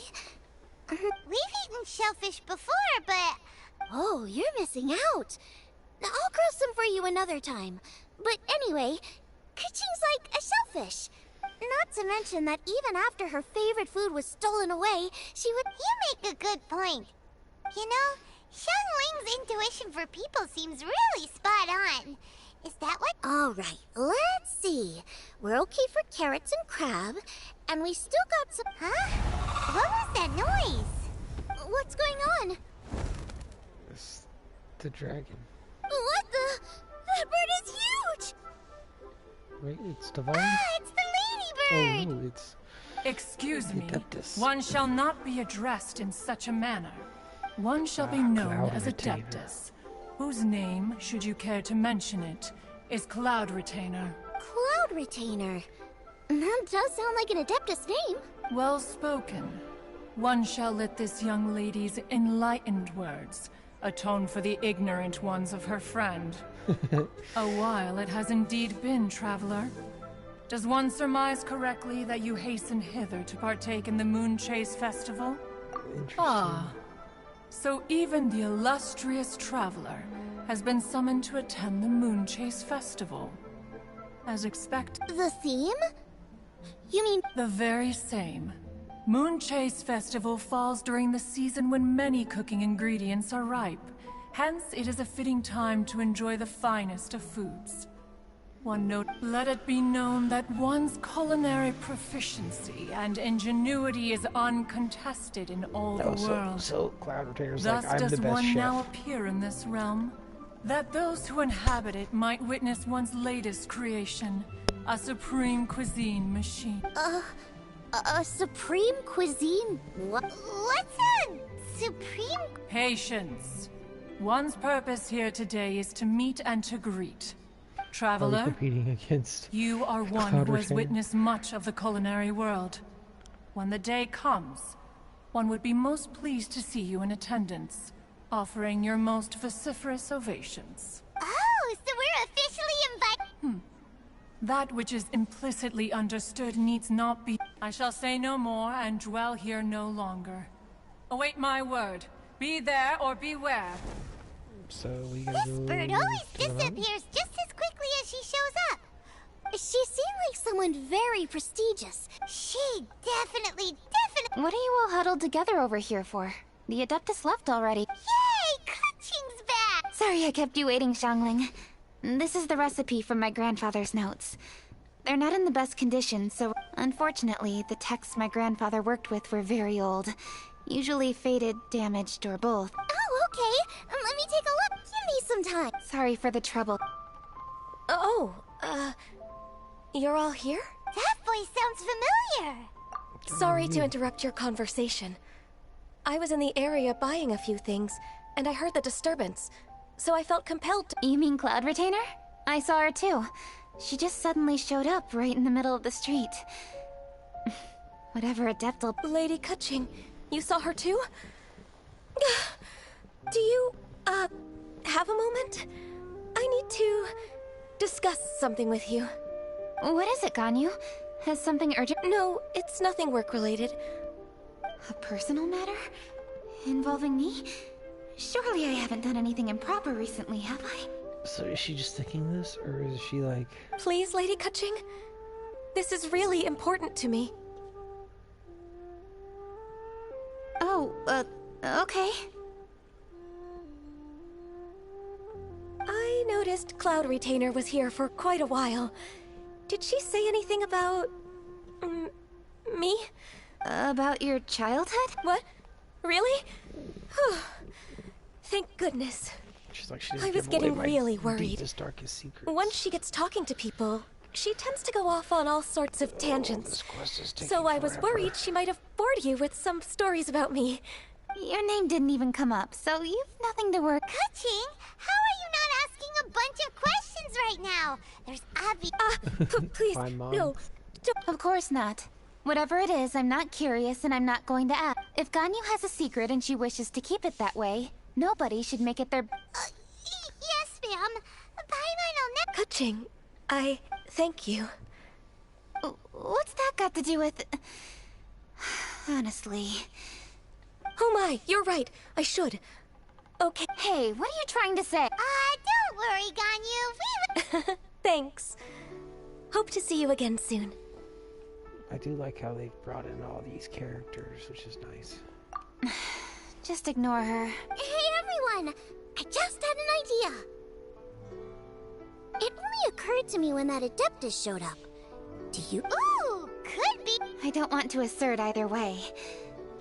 We've eaten shellfish before, but... Oh, you're missing out. I'll grill some for you another time. But anyway, Kuching's like a shellfish. Not to mention that even after her favorite food was stolen away, she would... You make a good point. You know, Xiangling's intuition for people seems really spot on. Is that what... Alright, let's see. We're okay for carrots and crab, and we still got some... Huh? What was that noise? What's going on? It's the dragon. What the... That bird is huge! Wait, it's divine? Ah, it's the ladybird! Oh, no, it's... Excuse me. Adeptus. One shall not be addressed in such a manner. One shall be known as Retainer. Adeptus, whose name, should you care to mention it, is Cloud Retainer. Cloud Retainer? That does sound like an Adeptus name. Well spoken. One shall let this young lady's enlightened words atone for the ignorant ones of her friend. A while it has indeed been, traveler. Does one surmise correctly that you hasten hither to partake in the Moonchase Festival? Ah, so even the illustrious traveler has been summoned to attend the Moonchase Festival. As expected. The theme? You mean... The very same. Moonchase Festival falls during the season when many cooking ingredients are ripe. Hence, it is a fitting time to enjoy the finest of foods. One note, let it be known that one's culinary proficiency and ingenuity is uncontested in all the world. So Cloud Retainer's Thus like, I'm does the best one chef. now appear in this realm, that those who inhabit it might witness one's latest creation, a supreme cuisine machine. A supreme cuisine? What? What's a supreme... Patience. One's purpose here today is to meet and to greet. Traveler, competing against you are one Cloud who has Retainer. witnessed much of the culinary world. When the day comes, one would be most pleased to see you in attendance, offering your most vociferous ovations. Oh, so we're officially invited... That which is implicitly understood needs not be... I shall say no more and dwell here no longer. Await my word. Be there or beware. So we gotta This go bird always to the mountain? disappears just as quickly as she shows up. She seemed like someone very prestigious. She definitely... What are you all huddled together over here for? The Adeptus left already. Yay! Kuching's back! Sorry I kept you waiting, Xiangling. This is the recipe from my grandfather's notes. They're not in the best condition, so unfortunately, the texts my grandfather worked with were very old. Usually faded, damaged, or both. Oh, okay. Let me take a look. Give me some time. Sorry for the trouble. Oh, you're all here? That voice sounds familiar. Sorry to interrupt your conversation. I was in the area buying a few things, and I heard the disturbance, so I felt compelled to— You mean Cloud Retainer? I saw her too. She just suddenly showed up right in the middle of the street. Whatever Adeptal— Lady Kuching, you saw her too? Do you, have a moment? I need to discuss something with you. What is it, Ganyu? Has something urgent— No, it's nothing work-related. A personal matter? Involving me? Surely I haven't done anything improper recently, have I? So is she just thinking this, or is she like... Please, Lady Kuching? This is really important to me. Oh, okay. I noticed Cloud Retainer was here for quite a while. Did she say anything about... me? About your childhood? What? Really? Thank goodness. She's like, I was getting really worried. Deepest, darkest secrets. Once she gets talking to people, she tends to go off on all sorts of tangents. So I was worried she might have bored you with some stories about me. Your name didn't even come up, so you've nothing to worry. Keqing, how are you not asking a bunch of questions right now? There's obvious... please, no. Of course not. Whatever it is, I'm not curious and I'm not going to ask. If Ganyu has a secret and she wishes to keep it that way, nobody should make it their... yes, ma'am. Keqing, I thank you. What's that got to do with... Honestly... Oh my, you're right. I should. Okay. Hey, what are you trying to say? Don't worry, Ganyu. Thanks. Hope to see you again soon. I do like how they've brought in all these characters, which is nice. Just ignore her. Hey everyone! I just had an idea. It only occurred to me when that Adeptus showed up. Do you... Ooh, could be. I don't want to assert either way,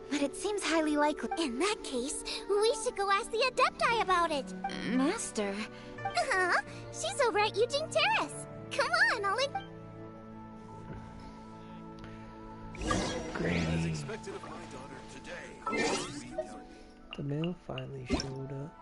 but it seems highly likely. In that case, we should go ask the Adepti about it. Master? Uh-huh. She's over at Eugene Terrace. Come on, Ollie. Granny. The mail finally showed up.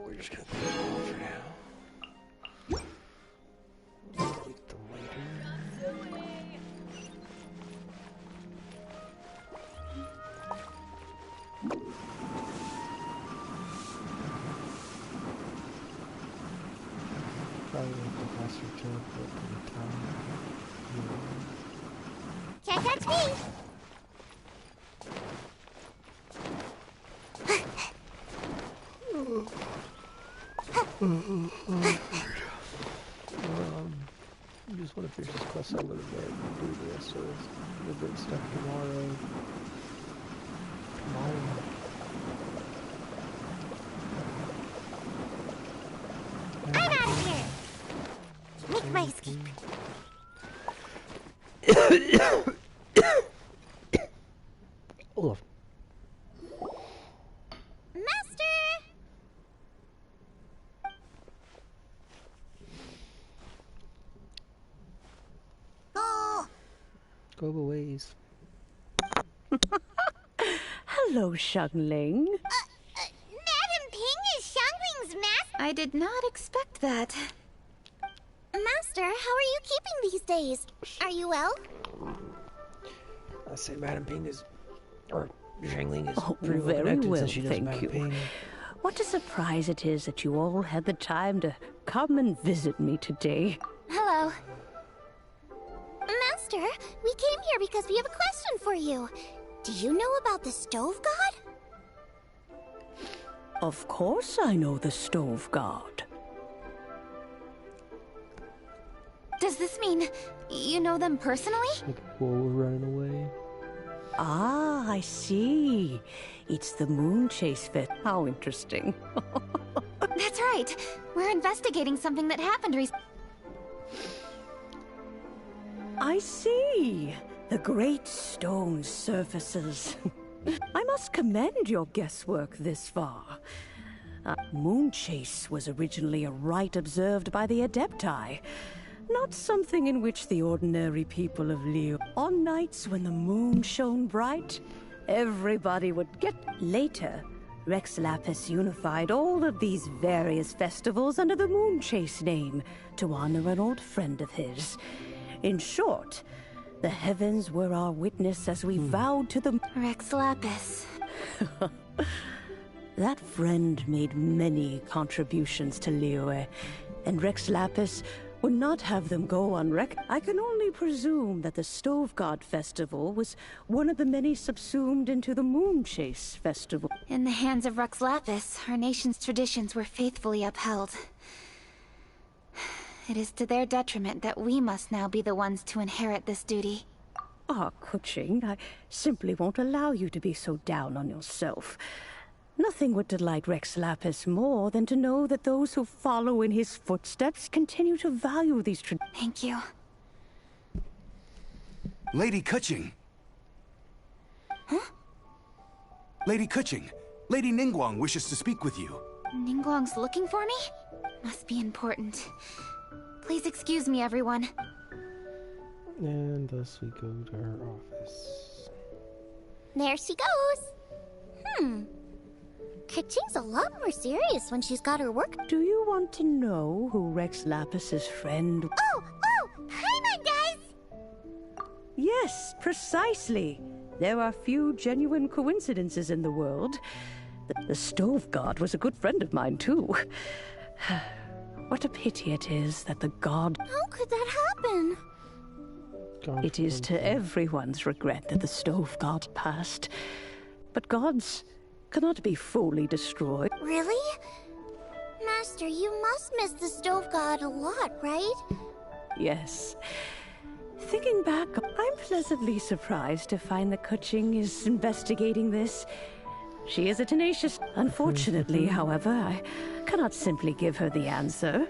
We're just gonna put it on for now. Delete them later. Probably like the faster teleport to the tower. Can't catch me. I just want to finish this quest a little bit and do the rest of the good stuff tomorrow. I'm out of here. Make my escape. Olaf. Go ways. Hello, Xiangling. Madam Ping is Xiangling's master. I did not expect that. Master, how are you keeping these days? Are you well? I say Madam Ping is... or Xiangling is very connected well, since she knows thank Madam you. Ping. What a surprise it is that you all had the time to come and visit me today. Hello. Master, we came here because we have a question for you. Do you know about the Stove God? Of course I know the Stove God. Does this mean you know them personally? Like a bull running away. Ah, I see. It's the moonchase fit. How interesting. That's right. We're investigating something that happened recently. I see. The great stone surfaces. I must commend your guesswork this far. Moonchase was originally a rite observed by the Adepti, not something in which the ordinary people of Leo. On nights when the moon shone bright, everybody would get... Later, Rex Lapis unified all of these various festivals under the Moonchase name to honor an old friend of his. In short, the heavens were our witness as we vowed to the... Rex Lapis. That friend made many contributions to Liyue, and Rex Lapis would not have them go unrecognized. I can only presume that the Stove God Festival was one of the many subsumed into the Moonchase Festival. In the hands of Rux Lapis, our nation's traditions were faithfully upheld. It is to their detriment that we must now be the ones to inherit this duty. Ah, Kuching, I simply won't allow you to be so down on yourself. Nothing would delight Rex Lapis more than to know that those who follow in his footsteps continue to value these traditions. Thank you. Lady Kuching. Huh? Lady Kuching, Lady Ningguang wishes to speak with you. Ningguang's looking for me? Must be important. Please excuse me, everyone. And thus we go to her office. There she goes. Kuching's a lot more serious when she's got her work. Do you want to know who Rex Lapis's friend? Oh, Paimon does! Yes, precisely. There are few genuine coincidences in the world. The Stove God was a good friend of mine, too. What a pity it is that the god... How could that happen? It is to everyone's regret that the Stove God passed. But gods cannot be fully destroyed. Really? Master, you must miss the Stove God a lot, right? Yes. Thinking back, I'm pleasantly surprised to find that Kuching is investigating this. She is a tenacious... Unfortunately, however, I cannot simply give her the answer,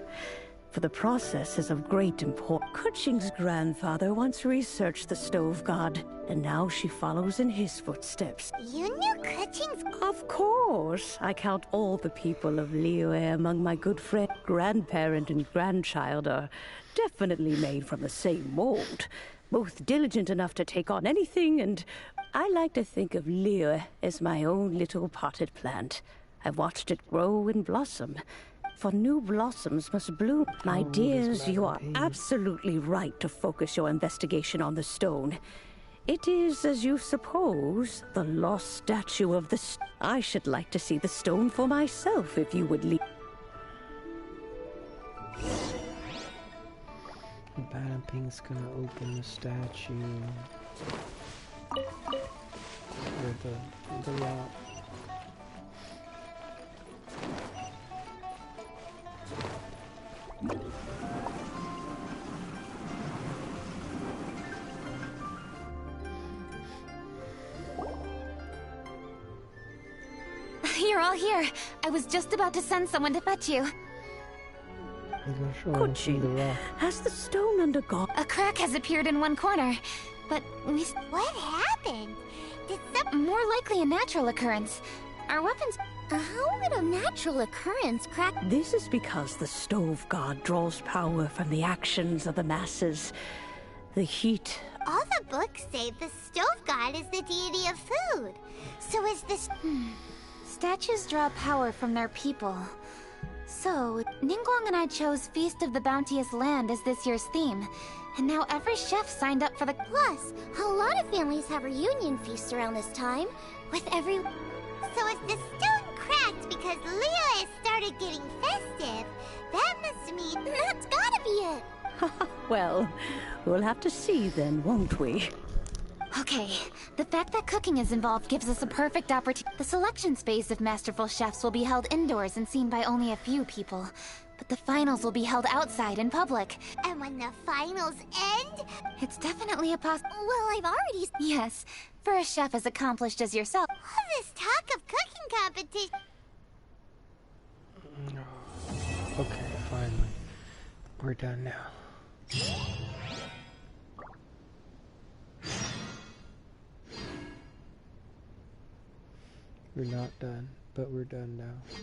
for the process is of great importance. Kuching's grandfather once researched the Stove God, and now she follows in his footsteps. You knew Kuching's... Of course! I count all the people of Liyue among my good friend. Grandparent and grandchild are definitely made from the same mold. Both diligent enough to take on anything, and I like to think of Liyue as my own little potted plant. I've watched it grow and blossom. For new blossoms must bloom. My dears, you are absolutely right to focus your investigation on the stone. It is, as you suppose, the lost statue of the... I should like to see the stone for myself, if you would leave. Madame Pink's gonna open the statue. Or the rock. You're all here. I was just about to send someone to fetch you. Kuching, has the stone undergone... A crack has appeared in one corner, but we... What happened? Did More likely a natural occurrence. Our weapons... How would a natural occurrence crack... This is because the Stove God draws power from the actions of the masses. The heat... All the books say the Stove God is the deity of food. So is this... Statues draw power from their people. So, Ningguang and I chose Feast of the Bounteous Land as this year's theme. And now every chef signed up for the... Plus, a lot of families have reunion feasts around this time. With every... So if the stone cracked because Leo has started getting festive, that must mean... That's gotta be it! Well, we'll have to see then, won't we? Okay, the fact that cooking is involved gives us a perfect opportunity. The selection phase of masterful chefs will be held indoors and seen by only a few people. But the finals will be held outside in public. And when the finals end? It's definitely a Well, I've already... Yes, for a chef as accomplished as yourself. All this talk of cooking competition... Okay, finally. We're done now. We're not done, but we're done now.